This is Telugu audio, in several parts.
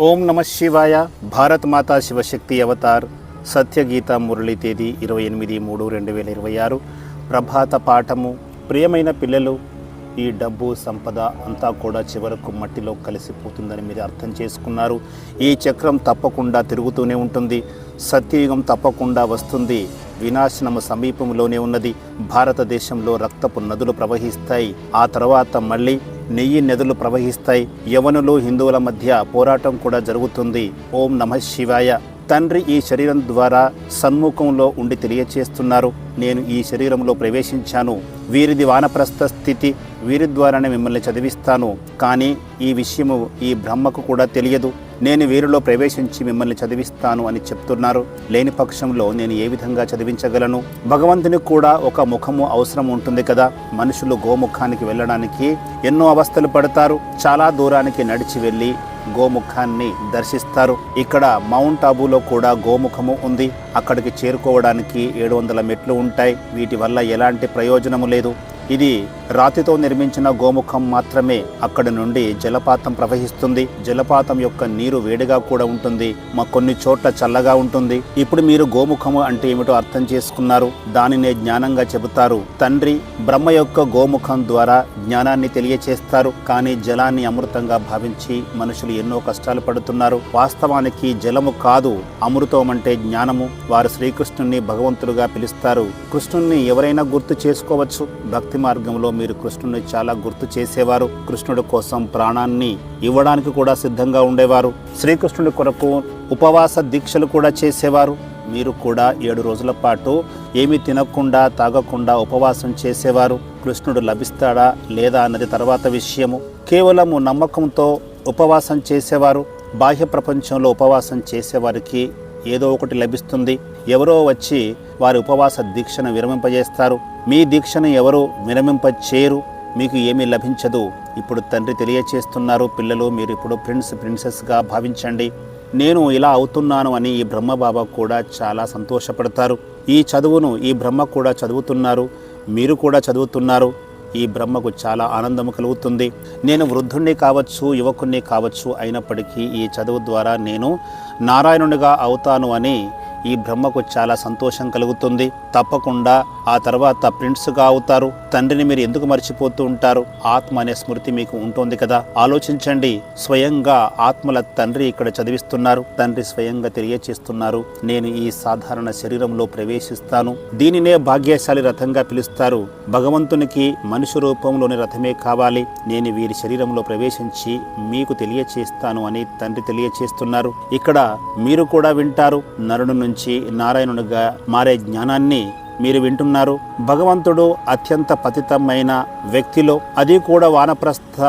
ఓం నమ శివాయ. భారత్ మాతా శివశక్తి అవతార్ సత్యగీత మురళి తేదీ 28/3/2026 ప్రభాత పాఠము. ప్రియమైన పిల్లలు, ఈ డబ్బు సంపద అంతా కూడా చివరకు మట్టిలో కలిసిపోతుందని మీరు అర్థం చేసుకున్నారు. ఈ చక్రం తప్పకుండా తిరుగుతూనే ఉంటుంది. సత్యయుగం తప్పకుండా వస్తుంది. వినాశనము సమీపంలోనే ఉన్నది. భారతదేశంలో రక్తపు నదులు ప్రవహిస్తాయి. ఆ తర్వాత మళ్ళీ నెయ్యి నదులు ప్రవహిస్తాయి. యవనులు హిందువుల మధ్య పోరాటం కూడా జరుగుతుంది. ఓం నమః శివాయ. తండ్రి ఈ శరీరం ద్వారా సన్ముఖంలో ఉండి తెలియచేస్తున్నారు, నేను ఈ శరీరంలో ప్రవేశించాను. వీరిది వానప్రస్థ స్థితి, వీరి ద్వారానే మిమ్మల్ని చదివిస్తాను. కానీ ఈ విషయము ఈ బ్రహ్మకు కూడా తెలియదు. నేను వీరిలో ప్రవేశించి మిమ్మల్ని చదివిస్తాను అని చెప్తున్నారు. లేని పక్షంలో నేను ఏ విధంగా చదివించగలను? భగవంతునికి కూడా ఒక ముఖము అవసరం ఉంటుంది కదా. మనుషులు గోముఖానికి వెళ్ళడానికి ఎన్నో అవస్థలు పడతారు. చాలా దూరానికి నడిచి వెళ్ళి గోముఖాన్ని దర్శిస్తారు. ఇక్కడ మౌంట్ ఆబూలో కూడా గోముఖము ఉంది. అక్కడికి చేరుకోవడానికి 700 మెట్లు ఉంటాయి. వీటి వల్ల ఎలాంటి ప్రయోజనము లేదు. ఇది రాతితో నిర్మించిన గోముఖం మాత్రమే. అక్కడి నుండి జలపాతం ప్రవహిస్తుంది. జలపాతం యొక్క నీరు వేడిగా కూడా ఉంటుంది. కొన్ని చోట్ల చల్లగా ఉంటుంది. ఇప్పుడు మీరు గోముఖము అంటే ఏమిటో అర్థం చేసుకున్నారు. దానినే జ్ఞానంగా చెబుతారు. తండ్రి బ్రహ్మ యొక్క గోముఖం ద్వారా జ్ఞానాన్ని తెలియచేస్తారు. కానీ జలాన్ని అమృతంగా భావించి మనుషులు ఎన్నో కష్టాలు పడుతున్నారు. వాస్తవానికి జలము కాదు, అమృతం అంటే జ్ఞానము. వారు శ్రీకృష్ణుని భగవంతుడుగా పిలుస్తారు. కృష్ణుణ్ణి ఎవరైనా గుర్తు చేసుకోవచ్చు. భక్తి మార్గంలో మీరు కృష్ణుని చాలా గుర్తు చేసేవారు. కృష్ణుడి కోసం ప్రాణాన్ని ఇవ్వడానికి కూడా సిద్ధంగా ఉండేవారు. శ్రీకృష్ణుడి కొరకు ఉపవాస దీక్షలు కూడా చేసేవారు. మీరు కూడా 7 రోజుల పాటు ఏమీ తినకుండా తాగకుండా ఉపవాసం చేసేవారు. కృష్ణుడు లభిస్తాడా లేదా అన్నది తర్వాత విషయము. కేవలము నమ్మకంతో ఉపవాసం చేసేవారు. బాహ్య ప్రపంచంలో ఉపవాసం చేసేవారికి ఏదో ఒకటి లభిస్తుంది. ఎవరో వచ్చి వారి ఉపవాస దీక్షను విరమింపజేస్తారు. మీ దీక్షను ఎవరు విరమింపచేయరు. మీకు ఏమీ లభించదు. ఇప్పుడు తండ్రి తెలియచేస్తున్నారు, పిల్లలు మీరు ఇప్పుడు ప్రిన్సెస్గా భావించండి. నేను ఇలా అవుతున్నాను అని ఈ బ్రహ్మబాబా కూడా చాలా సంతోషపడతారు. ఈ చదువును ఈ బ్రహ్మ కూడా చదువుతున్నారు, మీరు కూడా చదువుతున్నారు. ఈ బ్రహ్మకు చాలా ఆనందము కలుగుతుంది. నేను వృద్ధుణ్ణి కావచ్చు, యువకుణ్ణి కావచ్చు, అయినప్పటికీ ఈ చదువు ద్వారా నేను నారాయణునిగా అవుతాను అని ఈ బ్రహ్మకు చాలా సంతోషం కలుగుతుంది. తప్పకుండా ఆ తర్వాత ప్రిన్స్గా అవుతారు. తండ్రిని మీరు ఎందుకు మర్చిపోతూ ఉంటారు? ఆత్మ అనే స్మృతి మీకు ఉంటుంది కదా. ఆలోచించండి. స్వయంగా ఆత్మల తండ్రి ఇక్కడ చదివిస్తున్నారు. తండ్రి స్వయంగా తెలియచేస్తున్నారు, నేను ఈ సాధారణ శరీరంలో ప్రవేశిస్తాను. దీనినే భాగ్యశాలి రథంగా పిలుస్తారు. భగవంతునికి మనుష్య రూపంలోని రథమే కావాలి. నేను వీరి శరీరంలో ప్రవేశించి మీకు తెలియచేస్తాను అని తండ్రి తెలియచేస్తున్నారు. ఇక్కడ మీరు కూడా వింటారు. నరుడు నుంచి నారాయణునిగా మారే జ్ఞానాన్ని మీరు వింటున్నారు. భగవంతుడు అత్యంత పతితమైన వ్యక్తిలో, అది కూడా వానప్రస్థ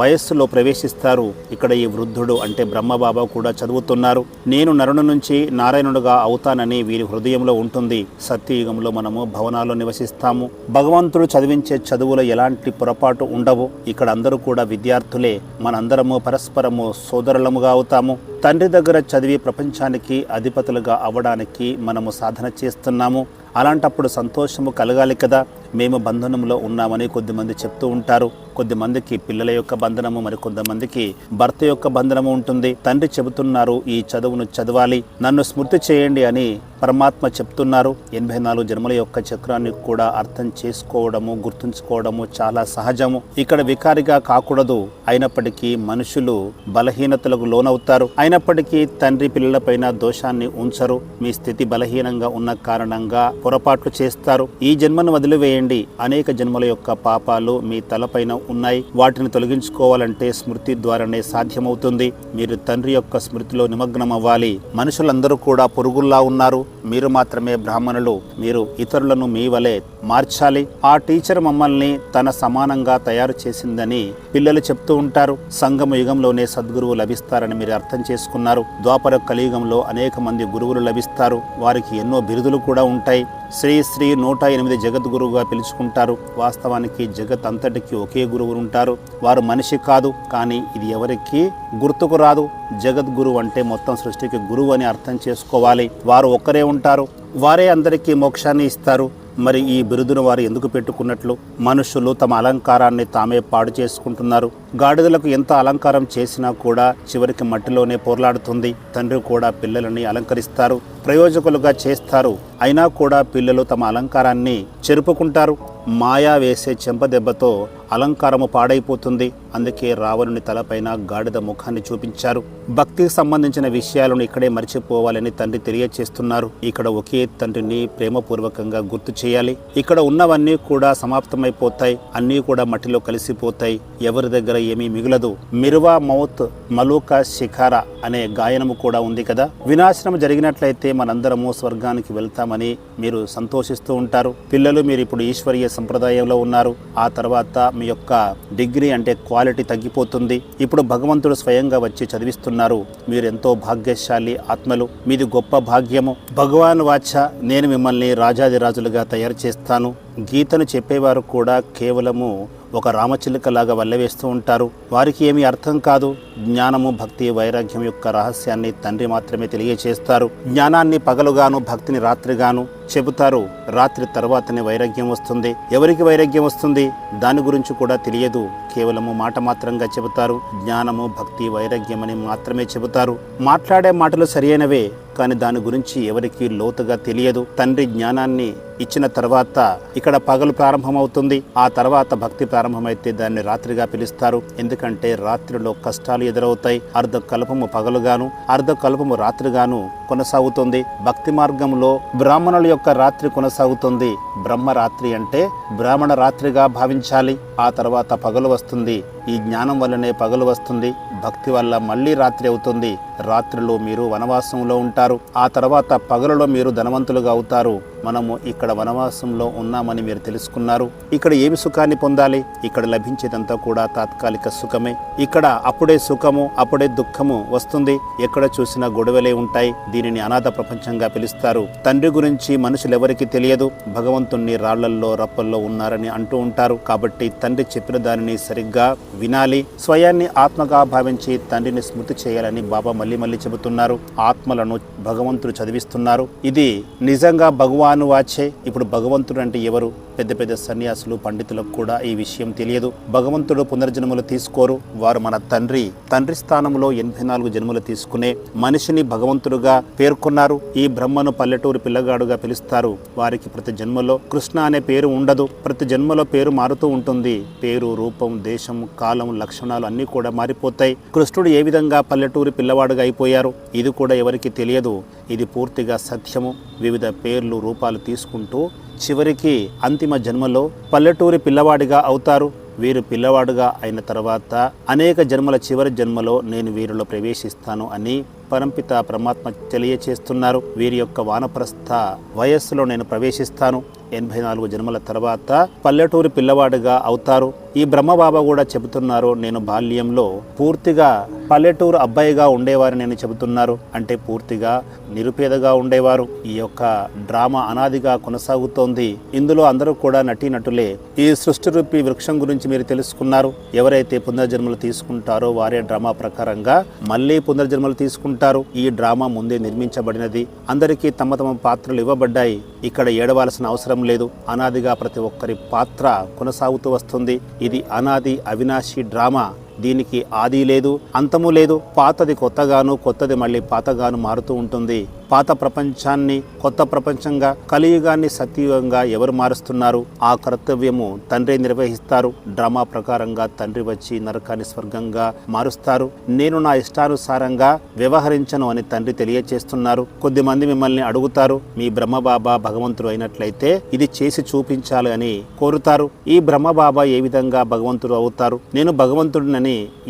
వయస్సులో ప్రవేశిస్తారు. ఇక్కడ ఈ వృద్ధుడు అంటే బ్రహ్మబాబా కూడా చదువుతున్నారు, నేను నరుని నుంచి నారాయణుడుగా అవుతానని వీరి హృదయంలో ఉంటుంది. సత్యయుగంలో మనము భవనాల్లో నివసిస్తాము. భగవంతుడు చదివించే చదువులో ఎలాంటి పొరపాటు ఉండవు. ఇక్కడ అందరూ కూడా విద్యార్థులే. మనందరము పరస్పరము సోదరులముగా అవుతాము. తండ్రి దగ్గర చదివి ప్రపంచానికి అధిపతులుగా అవ్వడానికి మనము సాధన చేస్తున్నాము. అలాంటప్పుడు సంతోషము కలగాలి కదా. మేము బంధనంలో ఉన్నామని కొద్దిమంది చెప్తూ ఉంటారు. కొద్దిమందికి పిల్లల యొక్క బంధనము, మరి కొంతమందికి భర్త యొక్క బంధనము ఉంటుంది. తండ్రి చెబుతున్నారు, ఈ చదువును చదవాలి, నన్ను స్మృతి చేయండి అని పరమాత్మ చెప్తున్నారు. 84 జన్మల యొక్క చక్రాన్ని కూడా అర్థం చేసుకోవడము, గుర్తుంచుకోవడము చాలా సహజము. ఇక్కడ వికారిగా కాకూడదు. అయినప్పటికీ మనుషులు బలహీనతలకు లోనవుతారు. అయినప్పటికీ తండ్రి పిల్లలపైన దోషాన్ని ఉంచరు. మీ స్థితి బలహీనంగా ఉన్న కారణంగా పొరపాట్లు చేస్తారు. ఈ జన్మను వదిలివేయండి. అనేక జన్మల యొక్క పాపాలు మీ తలపైన ఉన్నాయి. వాటిని తొలగించుకోవాలంటే స్మృతి ద్వారానే సాధ్యమవుతుంది. మీరు తండ్రి యొక్క స్మృతిలో నిమగ్నం అవ్వాలి. మనుషులందరూ కూడా పురుగుల్లా ఉన్నారు. మీరు మాత్రమే బ్రాహ్మణులు. మీరు ఇతరులను మీ వలె మార్చాలి. ఆ టీచర్ మమ్మల్ని తన సమానంగా తయారు చేసిందని పిల్లలు చెప్తూ ఉంటారు. సంగమ యుగంలోనే సద్గురువు లభిస్తారని మీరు అర్థం చేసుకున్నారు. ద్వాపర కలియుగంలో అనేక మంది గురువులు లభిస్తారు. వారికి ఎన్నో బిరుదులు కూడా ఉంటాయి. శ్రీ 108 జగద్గురువుగా పిలుచుకుంటారు. వాస్తవానికి జగత్ అంతటికి ఒకే గురువులు ఉంటారు. వారు మనిషి కాదు, కానీ ఇది ఎవరికి గుర్తుకు రాదు. జగద్గురు అంటే మొత్తం సృష్టికి గురువు అని అర్థం చేసుకోవాలి. వారు ఒక్కరే ఉంటారు. వారే అందరికీ మోక్షాన్ని ఇస్తారు. మరి ఈ బిరుదును వారు ఎందుకు పెట్టుకున్నట్లు? మనుషులు తమ అలంకారాన్ని తామే పాడు చేసుకుంటున్నారు. గాడిదలకు ఎంత అలంకారం చేసినా కూడా చివరికి మట్టిలోనే పోర్లాడుతుంది. తండ్రి కూడా పిల్లలని అలంకరిస్తారు, ప్రయోజకులుగా చేస్తారు. అయినా కూడా పిల్లలు తమ అలంకారాన్ని చెరుపుకుంటారు. మాయా వేసే చెంపదెబ్బతో అలంకారము పాడైపోతుంది. అందుకే రావణుని తలపైన గాడిద ముఖాన్ని చూపించారు. భక్తికి సంబంధించిన విషయాలను ఇక్కడే మర్చిపోవాలని తండ్రి తెలియచేస్తున్నారు. ఇక్కడ ఒకే తండ్రిని ప్రేమపూర్వకంగా గుర్తు చేయాలి. ఇక్కడ ఉన్నవన్నీ కూడా సమాప్తమైపోతాయి, అన్నీ కూడా మట్టిలో కలిసిపోతాయి. ఎవరి దగ్గర ఏమీ మిగులదు. మిర్వా మౌత్ మలూకా శిఖార అనే గాయనము కూడా ఉంది కదా. వినాశనం జరిగినట్లయితే మనందరము స్వర్గానికి వెళ్తామని మీరు సంతోషిస్తూ ఉంటారు. పిల్లలు, మీరు ఇప్పుడు ఈశ్వరీయ సంప్రదాయంలో ఉన్నారు. ఆ తర్వాత మీ యొక్క డిగ్రీ అంటే క్వాలిటీ తగ్గిపోతుంది. ఇప్పుడు భగవంతుడు స్వయంగా వచ్చి చదివిస్తున్నారు. మీరెంతో భాగ్యశాలి ఆత్మలు, మీది గొప్ప భాగ్యము. భగవాన్ వాచ, నేను మిమ్మల్ని రాజాదిరాజులుగా తయారు చేస్తాను. గీతను చెప్పేవారు కూడా కేవలము ఒక రామచిలుకలాగా వల్లవేస్తూ ఉంటారు. వారికి ఏమీ అర్థం కాదు. జ్ఞానము, భక్తి, వైరాగ్యం యొక్క రహస్యాన్ని తండ్రి మాత్రమే తెలియచేస్తారు. జ్ఞానాన్ని పగలుగాను, భక్తిని రాత్రిగాను చెబుతారు. రాత్రి తర్వాతనే వైరాగ్యం వస్తుంది. ఎవరికి వైరాగ్యం వస్తుంది దాని గురించి కూడా తెలియదు. కేవలము మాట మాత్రంగా చెబుతారు. జ్ఞానము, భక్తి, వైరాగ్యం అని మాత్రమే చెబుతారు. మాట్లాడే మాటలు సరియైనవే, కానీ దాని గురించి ఎవరికి లోతుగా తెలియదు. తండ్రి జ్ఞానాన్ని ఇచ్చిన తర్వాత ఇక్కడ పగలు ప్రారంభమవుతుంది. ఆ తర్వాత భక్తి ప్రారంభమైతే దాన్ని రాత్రిగా పిలుస్తారు. ఎందుకంటే రాత్రిలో కష్టాలు ఎదురవుతాయి. అర్ధకల్పము పగలుగాను, అర్ధకల్పము రాత్రిగాను కొనసాగుతుంది. భక్తి మార్గంలో బ్రాహ్మణుల యొక్క రాత్రి కొనసాగుతుంది. బ్రహ్మరాత్రి అంటే బ్రాహ్మణ రాత్రిగా భావించాలి. ఆ తర్వాత పగలు వస్తుంది. ఈ జ్ఞానం వల్లనే పగలు వస్తుంది. భక్తి వల్ల మళ్ళీ రాత్రి అవుతుంది. రాత్రిలో మీరు వనవాసంలో ఉంటారు. ఆ తర్వాత పగలులో మీరు ధనవంతులుగా అవుతారు. మనము ఇక్కడ వనవాసంలో ఉన్నామని మీరు తెలుసుకున్నారు. ఇక్కడ ఏమి సుఖాన్ని పొందాలి? ఇక్కడ లభించేదంతా కూడా తాత్కాలిక సుఖమే. ఇక్కడ అప్పుడే సుఖము, అప్పుడే దుఃఖము వస్తుంది. ఎక్కడ చూసినా గొడవలే ఉంటాయి. దీనిని అనాథ ప్రపంచంగా పిలుస్తారు. తండ్రి గురించి మనుషులెవరికి తెలియదు. భగవంతుణ్ణి రాళ్లల్లో, రప్పల్లో ఉన్నారని అంటూ ఉంటారు. కాబట్టి తండ్రి చెప్పిన దానిని సరిగ్గా వినాలి. స్వయాన్ని ఆత్మగా భావించి తండ్రిని స్మృతి చేయాలని బాబా మళ్ళీ మళ్ళీ చెబుతున్నారు. ఆత్మలను భగవంతుడు చదివిస్తున్నారు. ఇది నిజంగా భగవాను వాచే. ఇప్పుడు భగవంతుడు అంటే ఎవరు? పెద్ద పెద్ద సన్యాసులు, పండితులకు కూడా ఈ విషయం తెలియదు. భగవంతుడు పునర్జన్మలు తీసుకోరు. వారు మన తండ్రి స్థానంలో 84 జన్మలు తీసుకునే మనిషిని భగవంతుడుగా పేర్కొన్నారు. ఈ బ్రహ్మను పల్లెటూరు పిల్లగాడుగా పిలుస్తారు. వారికి ప్రతి జన్మలో కృష్ణ అనే పేరు ఉండదు. ప్రతి జన్మలో పేరు మారుతూ ఉంటుంది. పేరు, రూపం, దేశం, కాలం, లక్షణాలు అన్నీ కూడా మారిపోతాయి. కృష్ణుడు ఏ విధంగా పల్లెటూరు పిల్లవాడుగా అయిపోయారు ఇది కూడా ఎవరికి తెలియదు. ఇది పూర్తిగా సత్యము. వివిధ పేర్లు, రూపాలు తీసుకుంటూ చివరికి అంతిమ జన్మలో పల్లెటూరి పిల్లవాడిగా అవుతారు. వీరు పిల్లవాడుగా అయిన తర్వాత అనేక జన్మల చివరి జన్మలో నేను వీరిలో ప్రవేశిస్తాను అని పరంపిత పరమాత్మ తెలియచేస్తున్నారు. వీరి యొక్క వానప్రస్థ వయస్సులో నేను ప్రవేశిస్తాను. 84 జన్మల తర్వాత పల్లెటూరి పిల్లవాడుగా అవుతారు. ఈ బ్రహ్మబాబా కూడా చెబుతున్నారు, నేను బాల్యంలో పూర్తిగా పల్లెటూరు అబ్బాయిగా ఉండేవారు నేను చెబుతున్నారు. అంటే పూర్తిగా నిరుపేదగా ఉండేవారు. ఈ యొక్క డ్రామా అనాదిగా కొనసాగుతోంది. ఇందులో అందరూ కూడా నటీనటులే. ఈ సృష్టి రూపీ వృక్షం గురించి మీరు తెలుసుకున్నారు. ఎవరైతే పునర్జన్మలు తీసుకుంటారో వారే డ్రామా ప్రకారంగా మళ్ళీ పునర్జన్మలు తీసుకుంటారు. ఈ డ్రామా ముందే నిర్మించబడినది. అందరికీ తమ తమ పాత్రలు ఇవ్వబడ్డాయి. ఇక్కడ ఏడవలసిన అవసరం లేదు. అనాదిగా ప్రతి ఒక్కరి పాత్ర కొనసాగుతూ వస్తుంది. ఇది అనాది అవినాశి డ్రామా. దీనికి ఆది లేదు, అంతము లేదు. పాతది కొత్తగాను, కొత్తది మళ్ళీ పాతగాను మారుతూ ఉంటుంది. పాత ప్రపంచాన్ని కొత్త ప్రపంచంగా, కలియుగాన్ని సత్యయుగంగా ఎవరు మారుస్తున్నారు? ఆ కర్తవ్యము తండ్రి నిర్వహిస్తారు. డ్రామా ప్రకారంగా తండ్రి వచ్చి నరకాన్ని స్వర్గంగా మారుస్తారు. నేను నా ఇష్టానుసారంగా వ్యవహరించను అని తండ్రి తెలియచేస్తున్నారు. కొద్దిమంది మిమ్మల్ని అడుగుతారు, మీ బ్రహ్మబాబా భగవంతుడు అయినట్లయితే ఇది చేసి చూపించాలి అని కోరుతారు. ఈ బ్రహ్మబాబా ఏ విధంగా భగవంతుడు అవుతారు? నేను భగవంతుడిని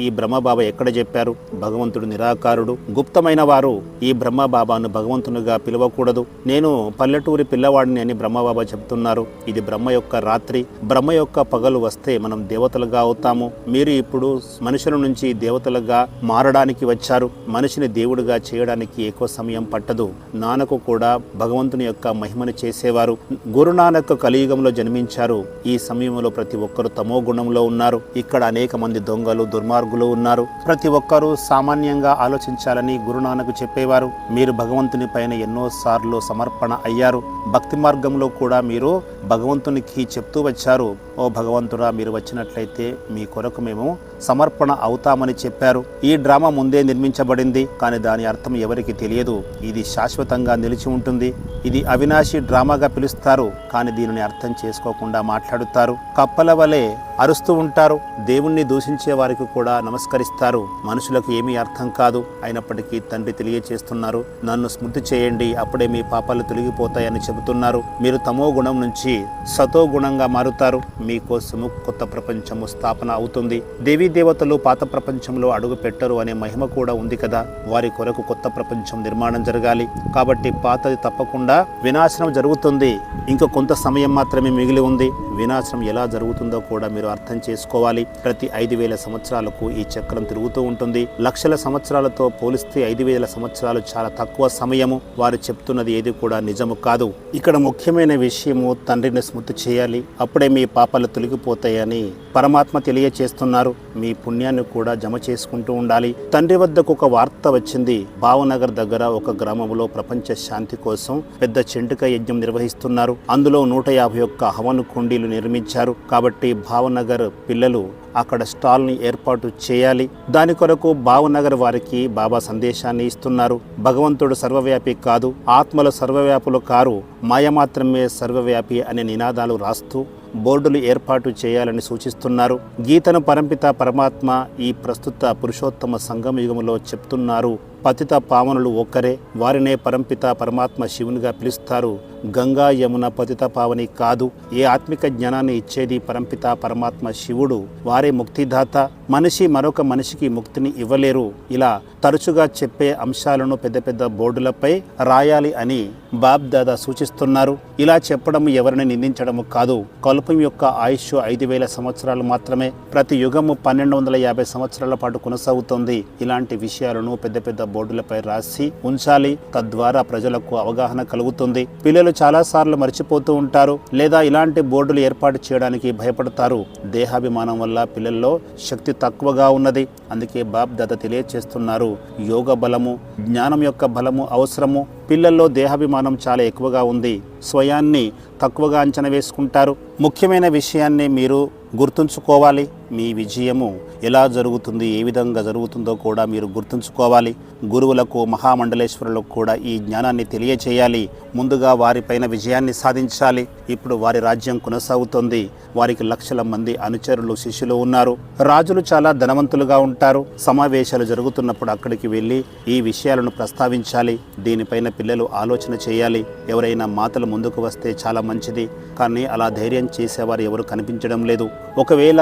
ఈ బ్రహ్మబాబా ఎక్కడ చెప్పారు? భగవంతుడు నిరాకారుడు, గుప్తమైన వారు. ఈ బ్రహ్మబాబాను భగవంతునిగా పిలవకూడదు. నేను పల్లెటూరి పిల్లవాడిని అని బ్రహ్మబాబా చెప్తున్నారు. ఇది బ్రహ్మ యొక్క రాత్రి, బ్రహ్మ యొక్క పగలు వస్తే మనం దేవతలుగా అవుతాము. మీరు ఇప్పుడు మనుషుల నుంచి దేవతలుగా మారడానికి వచ్చారు. మనిషిని దేవుడిగా చేయడానికి ఎక్కువ సమయం పట్టదు. నానక్ కూడా భగవంతుని యొక్క మహిమను చేసేవారు. గురునానక్ కలియుగంలో జన్మించారు. ఈ సమయంలో ప్రతి ఒక్కరు తమో గుణంలో ఉన్నారు. ఇక్కడ అనేక మంది దొంగలు, దుర్మార్గులు ఉన్నారు. ప్రతి ఒక్కరూ సామాన్యంగా ఆలోచించాలని గురునానక్ చెప్పేవారు. మీరు భగవంతుని భగవంతుని పైన ఎన్నోసార్లు సమర్పణ అయ్యారు. భక్తి మార్గంలో కూడా మీరు భగవంతునికి చెప్తూ వచ్చారు, ఓ భగవంతుడా, మీరు వచ్చినట్లయితే మీ కొరకు మేము సమర్పణ అవుతామని చెప్పారు. ఈ డ్రామా ముందే నిర్మించబడింది, కానీ దాని అర్థం ఎవరికి తెలియదు. ఇది శాశ్వతంగా నిలిచి ఉంటుంది. ఇది అవినాశి డ్రామాగా పిలుస్తారు, కానీ దీనిని అర్థం చేసుకోకుండా మాట్లాడుతారు. కప్పల వలె అరుస్తూ ఉంటారు. దేవుణ్ణి దూషించే వారికి కూడా నమస్కరిస్తారు. మనుషులకు ఏమీ అర్థం కాదు. అయినప్పటికీ తండ్రి తెలియచేస్తున్నారు, నన్ను స్మృతి చేయండి, అప్పుడే మీ పాపాలు తొలగిపోతాయని చెబుతున్నారు. మీరు తమో గుణం నుంచి సతో గుణంగా మారుతారు. మీకోసము కొత్త ప్రపంచము స్థాపన అవుతుంది. దేవీ దేవతలు పాత ప్రపంచంలో అడుగు పెట్టరు అనే మహిమ కూడా ఉంది కదా. వారి కొరకు కొత్త ప్రపంచం నిర్మాణం జరగాలి. కాబట్టి పాతది తప్పకుండా వినాశనం జరుగుతుంది. ఇంకా కొంత సమయం మాత్రమే మిగిలి ఉంది. వినాశనం ఎలా జరుగుతుందో కూడా మీరు అర్థం చేసుకోవాలి. ప్రతి 5,000 సంవత్సరాలకు ఈ చక్రం తిరుగుతూ ఉంటుంది. లక్షల సంవత్సరాలతో పోలిస్తే 5,000 సంవత్సరాలు చాలా తక్కువ సమయము. వారు చెప్తున్నది ఏది కూడా నిజము కాదు. ఇక్కడ ముఖ్యమైన విషయము, తండ్రిని స్మృతి చేయాలి, అప్పుడే మీ పాపాలు తొలగిపోతాయని పరమాత్మ తెలియచేస్తున్నారు. మీ పుణ్యాన్ని కూడా జమ చేసుకుంటూ ఉండాలి. తండ్రి వద్దకు ఒక వార్త వచ్చింది. భావనగర్ దగ్గర ఒక గ్రామంలో ప్రపంచ శాంతి కోసం పెద్ద చెంటుక యజ్ఞం నిర్వహిస్తున్నారు. అందులో 151 హవను కుండీలు నిర్మించారు. కాబట్టి భావనగర్ పిల్లలు అక్కడ స్టాల్ని ఏర్పాటు చేయాలి. దాని కొరకు భావనగర్ వారికి బాబా సందేశాన్ని ఇస్తున్నారు. భగవంతుడు సర్వవ్యాపి కాదు, ఆత్మలు సర్వవ్యాపులు కారు, మాయ మాత్రమే సర్వవ్యాపి అనే నినాదాలు రాస్తూ బోర్డులు ఏర్పాటు చేయాలని సూచిస్తున్నారు. గీతను పరంపిత పరమాత్మ ఈ ప్రస్తుత పురుషోత్తమ సంగమ యుగంలో చెప్తున్నారు. పతిత పావనులు ఒక్కరే, వారినే పరంపిత పరమాత్మ శివునిగా పిలుస్తారు. గంగా యమున పతిత పావని కాదు. ఏ ఆత్మిక జ్ఞానాన్ని ఇచ్చేది పరంపిత పరమాత్మ శివుడు. వారే ముక్తిదాత. మనిషి మరొక మనిషికి ముక్తిని ఇవ్వలేరు. ఇలా తరచుగా చెప్పే అంశాలను పెద్ద పెద్ద బోర్డులపై రాయాలి అని బాబ్ దాదా సూచిస్తున్నారు. ఇలా చెప్పడం ఎవరిని నిందించడము కాదు. కల్పం యొక్క ఆయుష్ 5,000 సంవత్సరాలు మాత్రమే. ప్రతి యుగము 1250 సంవత్సరాల పాటు కొనసాగుతుంది. ఇలాంటి విషయాలను పెద్ద పెద్ద బోర్డులపై రాసి ఉంచాలి. తద్వారా ప్రజలకు అవగాహన కలుగుతుంది. పిల్లలు చాలాసార్లు మర్చిపోతూ ఉంటారు, లేదా ఇలాంటి బోర్డులు ఏర్పాటు చేయడానికి భయపడతారు. దేహాభిమానం వల్ల పిల్లల్లో శక్తి తక్కువగా ఉన్నది. అందుకే బాబ్ దాదా తెలియచేస్తున్నారు, యోగ బలము, జ్ఞానం యొక్క బలము అవసరము. పిల్లల్లో దేహాభిమానం చాలా ఎక్కువగా ఉంది. స్వయాన్ని తక్కువగా అంచనా వేసుకుంటారు. ముఖ్యమైన విషయాన్ని మీరు గుర్తుంచుకోవాలి. మీ విజయము ఎలా జరుగుతుంది, ఏ విధంగా జరుగుతుందో కూడా మీరు గుర్తుంచుకోవాలి. గురువులకు, మహామండలేశ్వరులకు కూడా ఈ జ్ఞానాన్ని తెలియచేయాలి. ముందుగా వారిపైన విజయాన్ని సాధించాలి. ఇప్పుడు వారి రాజ్యం కొనసాగుతుంది. వారికి లక్షల మంది అనుచరులు, శిష్యులు ఉన్నారు. రాజులు చాలా ధనవంతులుగా ఉంటారు. సమావేశాలు జరుగుతున్నప్పుడు అక్కడికి వెళ్ళి ఈ విషయాలను ప్రస్తావించాలి. దీనిపైన పిల్లలు ఆలోచన చేయాలి. ఎవరైనా మాటలు ముందుకు వస్తే చాలా మంచిది, కానీ అలా ధైర్యం చేసేవారు ఎవరు కనిపించడం లేదు. ఒకవేళ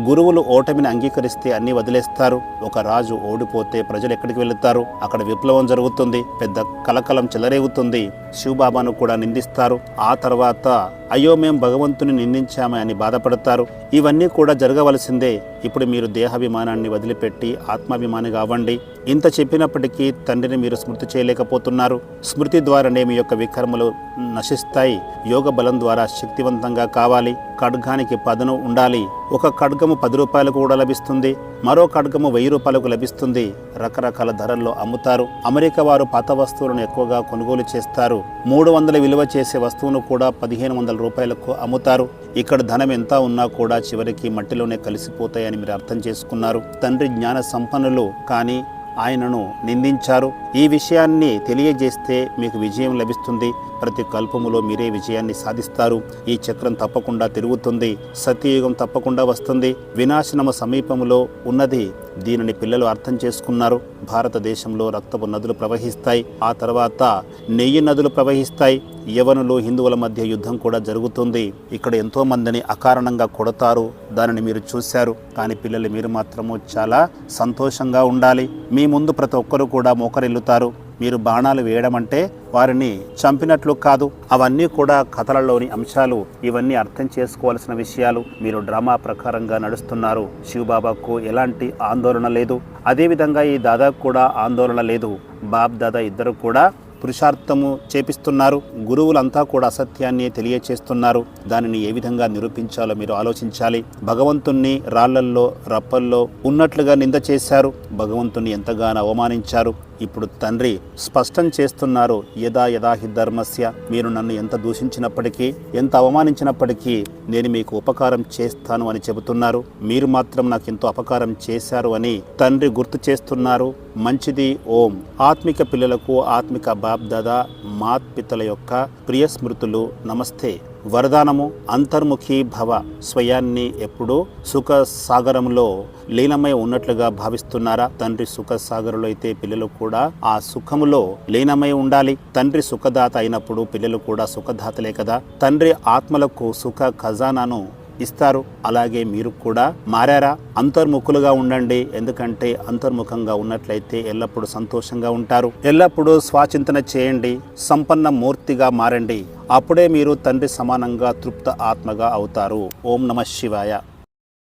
గురువులు ఓటమిని అంగీకరిస్తే అన్ని వదిలేస్తారు. ఒక రాజు ఓడిపోతే ప్రజలు ఎక్కడికి వెళుతారు? అక్కడ విప్లవం జరుగుతుంది. పెద్ద కలకలం చెలరేగుతుంది. శివబాబాను కూడా నిందిస్తారు. ఆ తర్వాత అయ్యో మేము భగవంతుని నిందించామే అని బాధపడతారు. ఇవన్నీ కూడా జరగవలసిందే. ఇప్పుడు మీరు దేహాభిమానాన్ని వదిలిపెట్టి ఆత్మాభిమానిగా అవ్వండి. ఇంత చెప్పినప్పటికీ తండ్రిని మీరు స్మృతి చేయలేకపోతున్నారు. స్మృతి ద్వారానే మీ యొక్క వికర్మలు నశిస్తాయి. యోగ బలం ద్వారా శక్తివంతంగా కావాలి. ఖడ్గానికి పదును ఉండాలి. ఒక ఖడ్గము 10 రూపాయలకు కూడా లభిస్తుంది. మరో ఖడ్గము 1000 రూపాయలకు లభిస్తుంది. రకరకాల ధరల్లో అమ్ముతారు. అమెరికా వారు పాత వస్తువులను ఎక్కువగా కొనుగోలు చేస్తారు. 300 విలువ చేసే వస్తువును కూడా 1500 రూపాయలకు అమ్ముతారు. ఇక్కడ ధనం ఎంత ఉన్నా కూడా చివరికి మట్టిలోనే కలిసిపోతాయని మీరు అర్థం చేసుకున్నారు. తండ్రి జ్ఞాన సంపన్నులు, కానీ ఆయనను నిందించారు. ఈ విషయాన్ని తెలియజేస్తే మీకు విజయం లభిస్తుంది. ప్రతి కల్పములో మీరే విజయాన్ని సాధిస్తారు. ఈ చక్రం తప్పకుండా తిరుగుతుంది. సత్యయుగం తప్పకుండా వస్తుంది. వినాశనము సమీపములో ఉన్నది. దీనిని పిల్లలు అర్థం చేసుకున్నారు. భారతదేశంలో రక్తపు నదులు ప్రవహిస్తాయి. ఆ తర్వాత నెయ్యి నదులు ప్రవహిస్తాయి. యవనులు, హిందువుల మధ్య యుద్ధం కూడా జరుగుతుంది. ఇక్కడ ఎంతో మందిని అకారణంగా కొడతారు. దానిని మీరు చూశారు. కానీ పిల్లలు మీరు మాత్రము చాలా సంతోషంగా ఉండాలి. మీ ముందు ప్రతి ఒక్కరు కూడా మోకరిల్లుతారు. మీరు బాణాలు వేయడం అంటే వారిని చంపినట్లు కాదు. అవన్నీ కూడా కథలలోని అంశాలు. ఇవన్నీ అర్థం చేసుకోవాల్సిన విషయాలు. మీరు డ్రామా ప్రకారంగా నడుస్తున్నారు. శివబాబాకు ఎలాంటి ఆందోళన లేదు. అదేవిధంగా ఈ దాదాకు కూడా ఆందోళన లేదు. బాబ్ దాదా ఇద్దరు కూడా పురుషార్థము చేపిస్తున్నారు. గురువులంతా కూడా అసత్యాన్ని తెలియచేస్తున్నారు. దానిని ఏ విధంగా నిరూపించాలో మీరు ఆలోచించాలి. భగవంతుణ్ణి రాళ్లల్లో రప్పల్లో ఉన్నట్లుగా నింద చేశారు. భగవంతుని ఎంతగానో అవమానించారు. ఇప్పుడు తండ్రి స్పష్టం చేస్తున్నారు, యదా యదా హి ధర్మస్య, మీరు నన్ను ఎంత దూషించినప్పటికీ ఎంత అవమానించినప్పటికీ నేను మీకు ఉపకారం చేస్తాను అని చెబుతున్నారు. మీరు మాత్రం నాకు ఎంతో అపకారం చేశారు అని తండ్రి గుర్తు చేస్తున్నారు. మంచిది. ఓం. ఆత్మిక పిల్లలకు ఆత్మిక బాప్దాదా మాత్పితల యొక్క ప్రియ స్మృతులు. నమస్తే. వరదానము అంతర్ముఖి భవ. స్వయాన్ని ఎప్పుడూ సుఖ సాగరంలో లీనమై ఉన్నట్లుగా భావిస్తున్నారా? తండ్రి సుఖ సాగరంలో అయితే పిల్లలు కూడా ఆ సుఖములో లీనమై ఉండాలి. తండ్రి సుఖదాత అయినప్పుడు పిల్లలు కూడా సుఖదాతలే కదా. తండ్రి ఆత్మలకు సుఖ ఖజానాను ఇస్తారు. అలాగే మీరు కూడా మారారా? అంతర్ముఖులుగా ఉండండి. ఎందుకంటే అంతర్ముఖంగా ఉన్నట్లయితే ఎల్లప్పుడూ సంతోషంగా ఉంటారు. ఎల్లప్పుడూ స్వాచింతన చేయండి. సంపన్న మూర్తిగా మారండి. అప్పుడే మీరు తండ్రి సమానంగా తృప్త ఆత్మగా అవుతారు. ఓం నమః శివాయ.